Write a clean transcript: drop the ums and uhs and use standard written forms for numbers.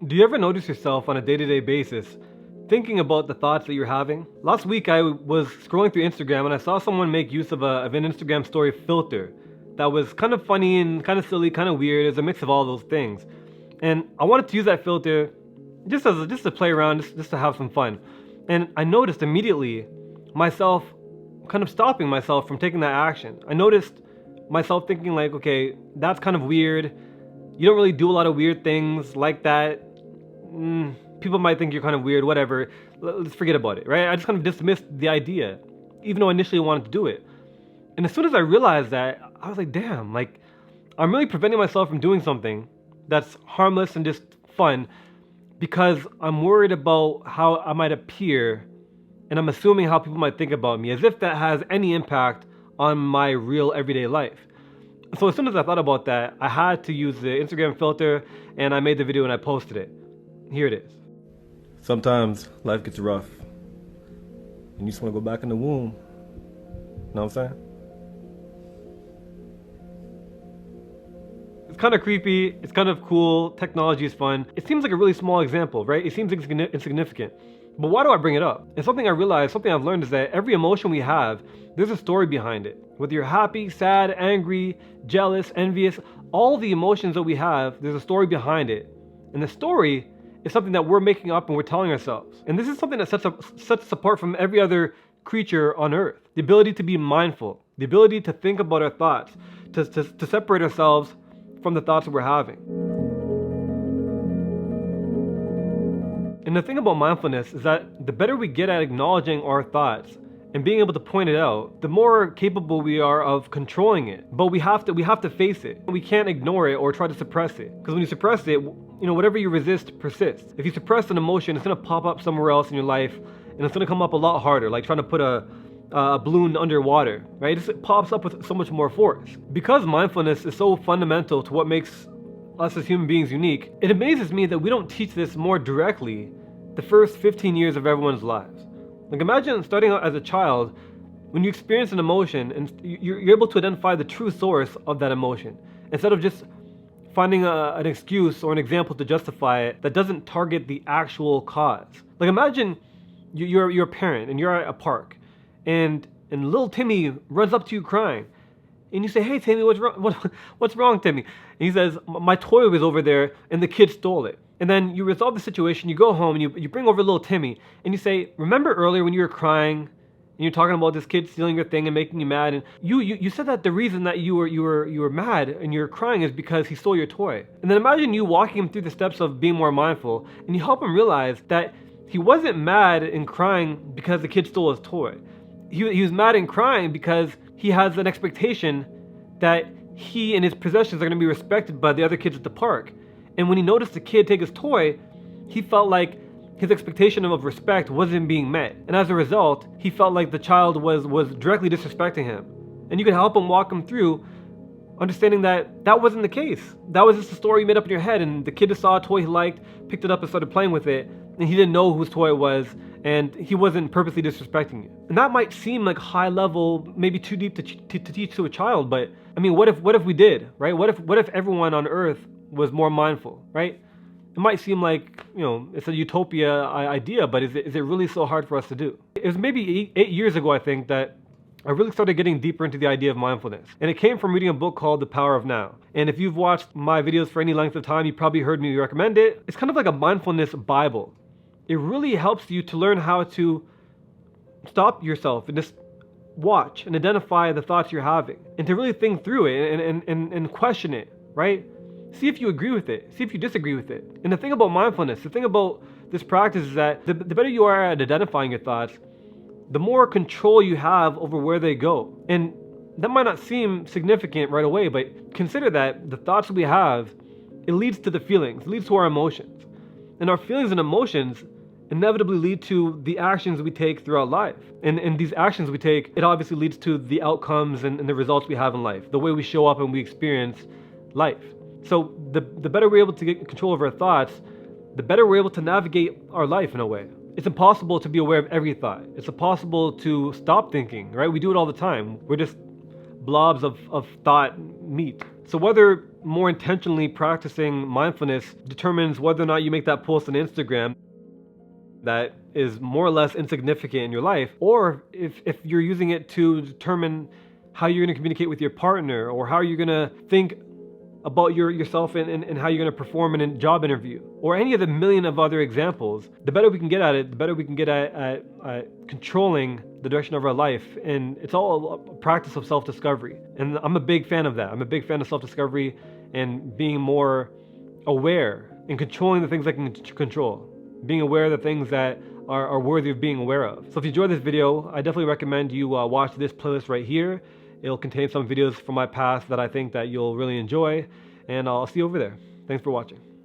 Do you ever notice yourself on a day-to-day basis thinking about the thoughts that you're having? Last week I was scrolling through Instagram and I saw someone make use of an Instagram story filter that was kind of funny and kind of silly, kind of weird. It's a mix of all those things. And I wanted to use that filter just to play around, just to have some fun. And I noticed immediately myself kind of stopping myself from taking that action. I noticed myself thinking like, okay, that's kind of weird. You don't really do a lot of weird things like that. People might think you're kind of weird, whatever. Let's forget about it, right? I just kind of dismissed the idea, even though I initially wanted to do it. And as soon as I realized that, I was like, damn, like, I'm really preventing myself from doing something that's harmless and just fun because I'm worried about how I might appear and I'm assuming how people might think about me, as if that has any impact on my real everyday life. So as soon as I thought about that, I had to use the Instagram filter and I made the video and I posted it. Here it is. Sometimes life gets rough and you just want to go back in the womb. Know what I'm saying? It's kind of creepy, it's kind of cool, technology is fun. It seems like a really small example, right? It seems insignificant. But why do I bring it up? And something I realized, something I've learned is that every emotion we have, there's a story behind it. Whether you're happy, sad, angry, jealous, envious, all the emotions that we have, there's a story behind it. And the story is something that we're making up and we're telling ourselves. And this is something that sets us apart from every other creature on earth. The ability to be mindful, the ability to think about our thoughts, to separate ourselves from the thoughts that we're having. And the thing about mindfulness is that the better we get at acknowledging our thoughts and being able to point it out, the more capable we are of controlling it. But we have to face it. We can't ignore it or try to suppress it. Because when you suppress it, whatever you resist persists. If you suppress an emotion, it's gonna pop up somewhere else in your life and it's gonna come up a lot harder, like trying to put a balloon underwater, right? It just pops up with so much more force. Because mindfulness is so fundamental to what makes us as human beings unique, it amazes me that we don't teach this more directly the first 15 years of everyone's lives. Like imagine starting out as a child, when you experience an emotion and you're able to identify the true source of that emotion, instead of just finding an excuse or an example to justify it that doesn't target the actual cause. Like imagine you're a parent and you're at a park and little Timmy runs up to you crying. And you say, hey, Timmy, what's wrong? What's wrong, Timmy? And he says, my toy was over there and the kid stole it. And then you resolve the situation, you go home and you bring over little Timmy and you say, remember earlier when you were crying and you're talking about this kid stealing your thing and making you mad, and you said that the reason that you were mad and you're crying is because he stole your toy. And then imagine you walking him through the steps of being more mindful and you help him realize that he wasn't mad and crying because the kid stole his toy. He was mad and crying because he has an expectation that he and his possessions are going to be respected by the other kids at the park. And when he noticed the kid take his toy, he felt like his expectation of respect wasn't being met. And as a result, he felt like the child was directly disrespecting him. And you could help him walk him through understanding that that wasn't the case. That was just a story you made up in your head, and the kid just saw a toy he liked, picked it up and started playing with it, and he didn't know whose toy it was, and he wasn't purposely disrespecting you. And that might seem like high level, maybe too deep to teach to a child, but I mean, what if we did, right? What if everyone on earth was more mindful, right? It might seem like, it's a utopia idea, but is it really so hard for us to do? It was maybe 8 years ago, I think, that I really started getting deeper into the idea of mindfulness. And it came from reading a book called The Power of Now. And if you've watched my videos for any length of time, you probably heard me recommend it. It's kind of like a mindfulness Bible. It really helps you to learn how to stop yourself and just watch and identify the thoughts you're having and to really think through it and question it, right? See if you agree with it. See if you disagree with it. And the thing about mindfulness, the thing about this practice is that the better you are at identifying your thoughts, the more control you have over where they go. And that might not seem significant right away, but consider that the thoughts we have, it leads to the feelings, it leads to our emotions. And our feelings and emotions inevitably lead to the actions we take throughout life. And these actions we take, it obviously leads to the outcomes and the results we have in life, the way we show up and we experience life. So the better we're able to get control of our thoughts, the better we're able to navigate our life in a way. It's impossible to be aware of every thought. It's impossible to stop thinking, right? We do it all the time. We're just blobs of thought meat. So whether more intentionally practicing mindfulness determines whether or not you make that post on Instagram that is more or less insignificant in your life, or if you're using it to determine how you're going to communicate with your partner, or how you're going to think about yourself and how you're going to perform in a job interview, or any of the million of other examples. The better we can get at it, the better we can get at controlling the direction of our life. And it's all a practice of self-discovery. And I'm a big fan of that. I'm a big fan of self-discovery and being more aware and controlling the things I can control. Being aware of the things that are worthy of being aware of. So if you enjoyed this video, I definitely recommend you watch this playlist right here. It'll contain some videos from my past that I think that you'll really enjoy, and I'll see you over there. Thanks for watching.